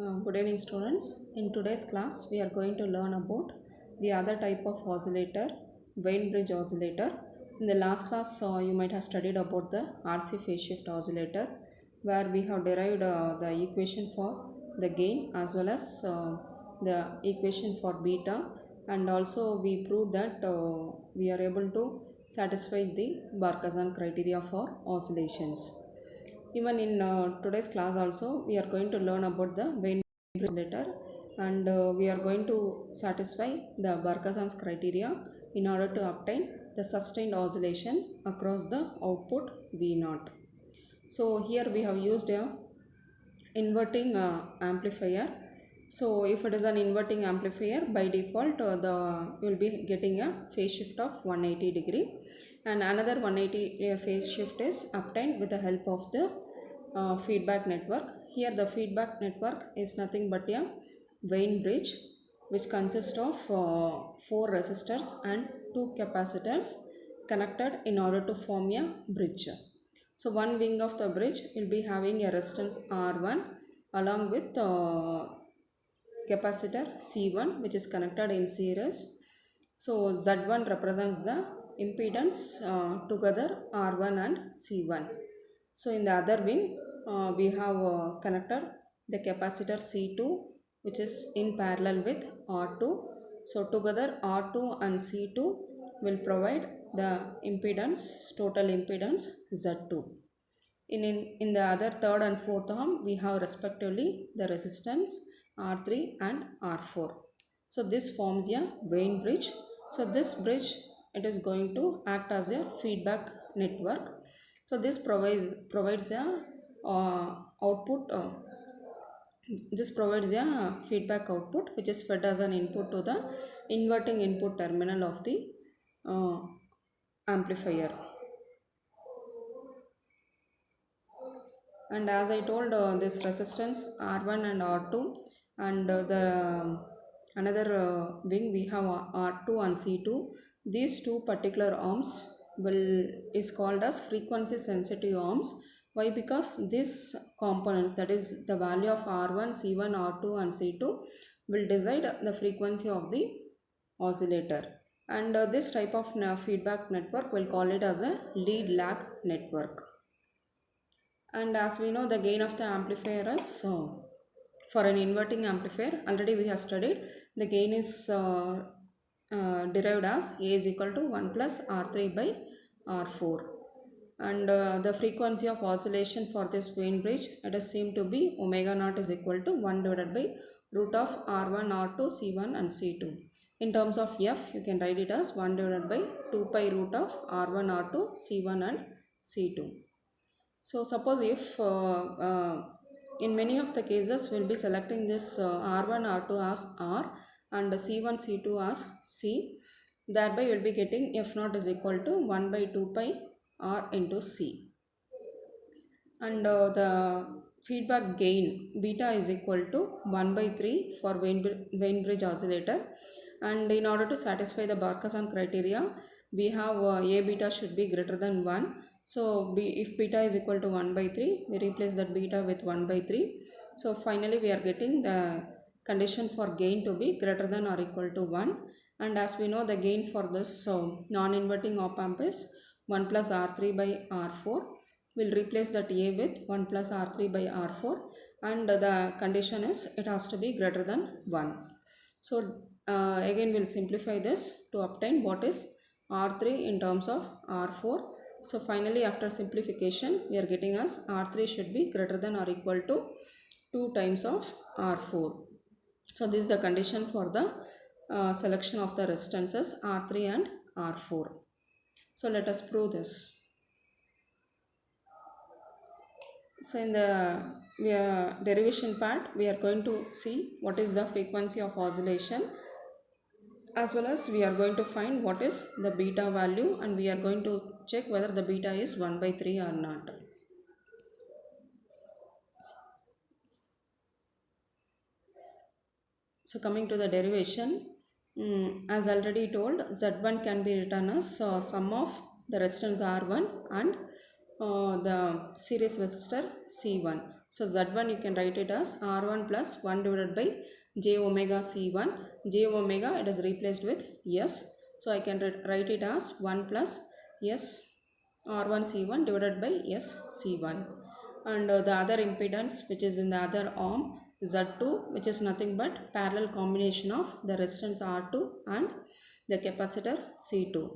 Good evening students. In today's class we are going to learn about the other type of oscillator, Wien bridge oscillator. In the last class you might have studied about the RC phase shift oscillator where we have derived the equation for the gain as well as the equation for beta, and also we proved that we are able to satisfy the Barkhausen criteria for oscillations. Even in today's class also we are going to learn about the Wien bridge oscillator, and we are going to satisfy the Barkhausen's criteria in order to obtain the sustained oscillation across the output V0. So here we have used a inverting amplifier. So if it is an inverting amplifier, by default you will be getting a phase shift of 180 degree, and another 180 phase shift is obtained with the help of the feedback network. Here the feedback network is nothing but a Wien bridge which consists of 4 resistors and 2 capacitors connected in order to form a bridge. So one wing of the bridge will be having a resistance R1 along with capacitor C1 which is connected in series. So Z1 represents the impedance together R1 and C1. So in the other wing we have connected the capacitor C2 which is in parallel with R2. So together R2 and C2 will provide the impedance, total impedance Z2. In the other third and fourth arm we have respectively the resistance R3 and R4. So this forms a Wien bridge. So this bridge, it is going to act as a feedback network. So this provides a output. This provides a feedback output which is fed as an input to the inverting input terminal of the amplifier. And as I told, this resistance R1 and R2, and the another wing we have R2 and C2. These two particular arms is called as frequency sensitive arms. Why? Because these components, that is the value of R1, C1, R2 and C2, will decide the frequency of the oscillator. And this type of feedback network, will call it as a lead lag network. And as we know, the gain of the amplifier is for an inverting amplifier, already we have studied, the gain is derived as A is equal to 1 plus R3 by R4. And the frequency of oscillation for this Wien bridge, it is seen to be omega naught is equal to 1 divided by root of R1, R2, C1 and C2. In terms of F, you can write it as 1 divided by 2 pi root of R1, R2, C1 and C2. So suppose if in many of the cases we will be selecting this R1, R2 as R and C1, C2 as C. Thereby we will be getting F0 is equal to 1 by 2 pi R into C. And the feedback gain beta is equal to 1 by 3 for Wien bridge oscillator. And in order to satisfy the Barkhausen criteria, we have A beta should be greater than 1. So if beta is equal to 1 by 3, we replace that beta with 1 by 3. So finally we are getting the condition for gain to be greater than or equal to 1. And as we know, the gain for this non-inverting op amp is 1 plus R3 by R4. We'll replace that A with 1 plus R3 by R4. And the condition is it has to be greater than 1. So again we'll simplify this to obtain what is R3 in terms of R4. So finally after simplification we are getting as R3 should be greater than or equal to 2 times of R4. So this is the condition for the selection of the resistances R3 and R4. So let us prove this. So in the derivation part we are going to see what is the frequency of oscillation, as well as we are going to find what is the beta value, and we are going to check whether the beta is 1 by 3 or not. So coming to the derivation, as already told, Z1 can be written as sum of the resistance R1 and the series resistor C1. So Z1 you can write it as R1 plus 1 divided by j omega C1. J omega it is replaced with S. So I can write it as 1 plus S R1 C1 divided by S C1. And the other impedance which is in the other arm Z2, which is nothing but parallel combination of the resistance R2 and the capacitor C2.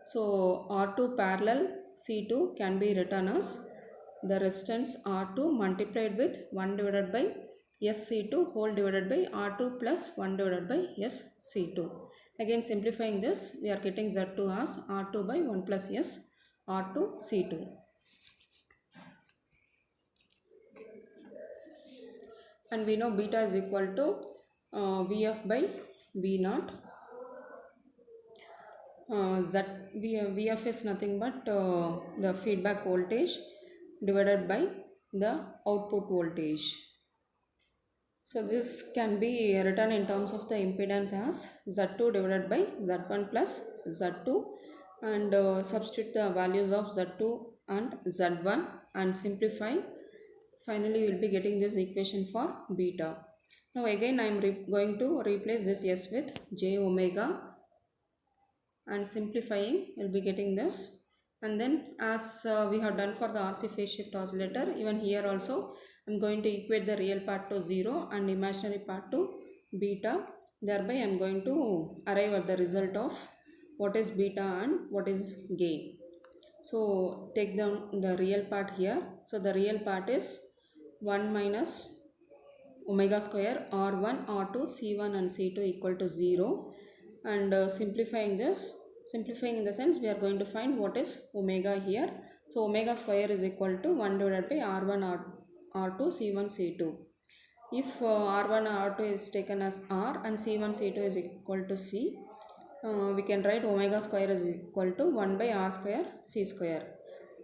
So R2 parallel C2 can be written as the resistance R2 multiplied with 1 divided by SC2 whole divided by R2 plus 1 divided by SC2. Again simplifying this, we are getting Z2 as R2 by 1 plus S R2 C2. And we know beta is equal to Vf by V naught. Vf is nothing but the feedback voltage divided by the output voltage. So this can be written in terms of the impedance as Z2 divided by Z1 plus Z2, and substitute the values of Z2 and Z1 and simplify. Finally we will be getting this equation for beta. Now again I am going to replace this S with j omega, and simplifying we will be getting this. And then as we have done for the RC phase shift oscillator, even here also I am going to equate the real part to 0 and imaginary part to beta. Thereby I am going to arrive at the result of what is beta and what is gain. So take down the real part here. So the real part is 1 minus omega square R1, R2, C1 and C2 equal to 0. And simplifying this, simplifying in the sense we are going to find what is omega here. So omega square is equal to 1 divided by R1, R2, C1, C2. If R1, R2 is taken as R and C1, C2 is equal to C, we can write omega square is equal to 1 by R square C square.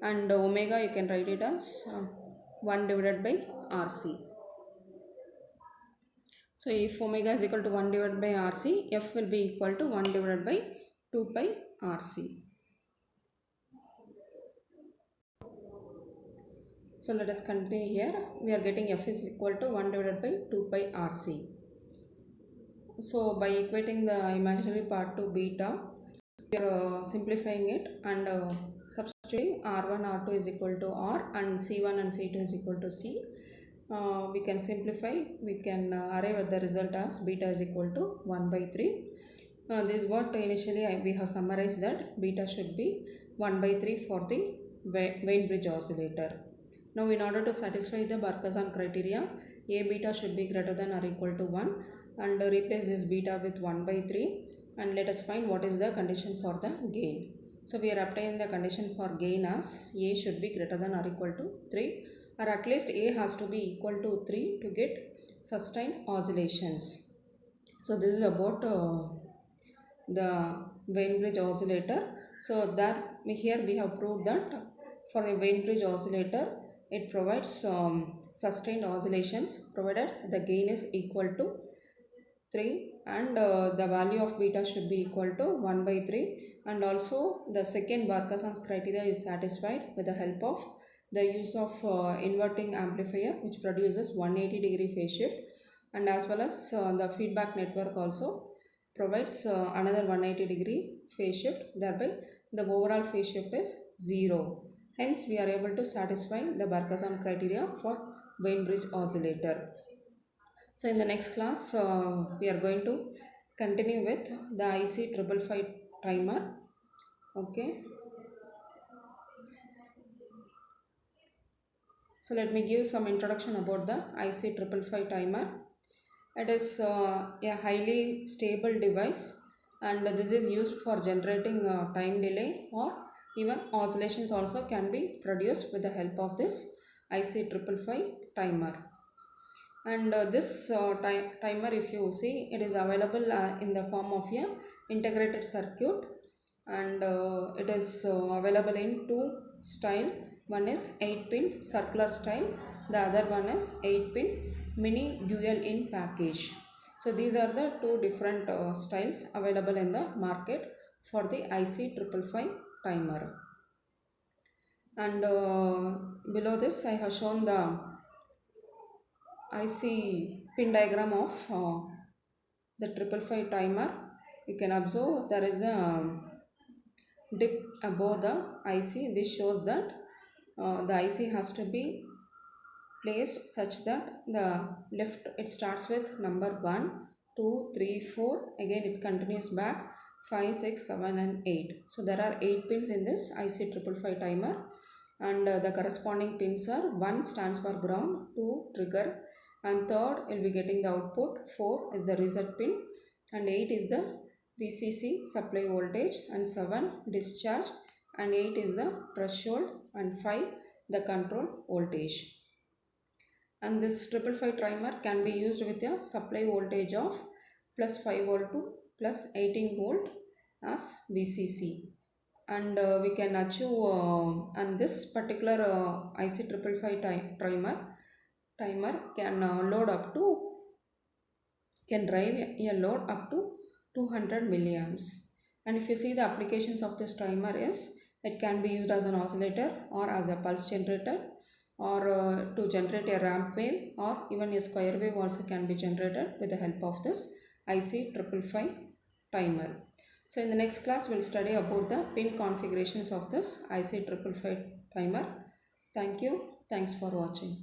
And omega you can write it as 1 divided by RC. So if omega is equal to 1 divided by RC, F will be equal to 1 divided by 2 pi RC. So let us continue here. We are getting F is equal to 1 divided by 2 pi RC. So by equating the imaginary part to beta, we are simplifying it and substituting R1, R2 is equal to R and C1 and C2 is equal to C. We can simplify, we can arrive at the result as beta is equal to 1 by 3. This is what initially we have summarized, that beta should be 1 by 3 for the Wien-Bridge oscillator. Now in order to satisfy the Barkhausen criteria, A beta should be greater than or equal to 1, and replace this beta with 1 by 3, and let us find what is the condition for the gain. So we are obtaining the condition for gain as A should be greater than or equal to 3, or at least A has to be equal to 3 to get sustained oscillations. So this is about the Wien-Bridge oscillator. So that here we have proved that for a Wien-Bridge oscillator, it provides sustained oscillations provided the gain is equal to 3 and the value of beta should be equal to 1 by 3, and also the second Barkhausen's criteria is satisfied with the help of the use of inverting amplifier, which produces 180 degree phase shift, and as well as the feedback network also provides another 180 degree phase shift. Thereby the overall phase shift is 0. Hence we are able to satisfy the Barkhausen criteria for Wien-Bridge oscillator. So in the next class we are going to continue with the IC555 timer. Okay. So let me give some introduction about the IC555 timer. It is a highly stable device, and this is used for generating time delay, or even oscillations also can be produced with the help of this IC555 timer. And this timer, if you see, it is available in the form of a integrated circuit, and it is available in two style. One is 8-pin circular style, the other one is 8-pin mini dual in package. So these are the two different styles available in the market for the IC555 timer. And below this I have shown the IC pin diagram of the 555 timer. You can observe there is a dip above the IC. This shows that the IC has to be placed such that the left, it starts with number 1, 2, 3, 4, again it continues back 5, 6, 7 and 8. So there are 8 pins in this IC 555 timer, and the corresponding pins are 1 stands for ground, 2 trigger, and third will be getting the output, 4 is the reset pin, and 8 is the VCC supply voltage, and 7 discharge, and 8 is the threshold, and 5 the control voltage. And this 555 timer can be used with a supply voltage of plus 5 volt to plus 18 volt as VCC, and we can achieve and this particular IC 555 timer can load up to, can drive a load up to 200 milliamps. And if you see the applications of this timer is, it can be used as an oscillator or as a pulse generator, or to generate a ramp wave, or even a square wave also can be generated with the help of this IC 555 timer. So in the next class we'll study about the pin configurations of this IC 555 timer. Thank you. Thanks for watching.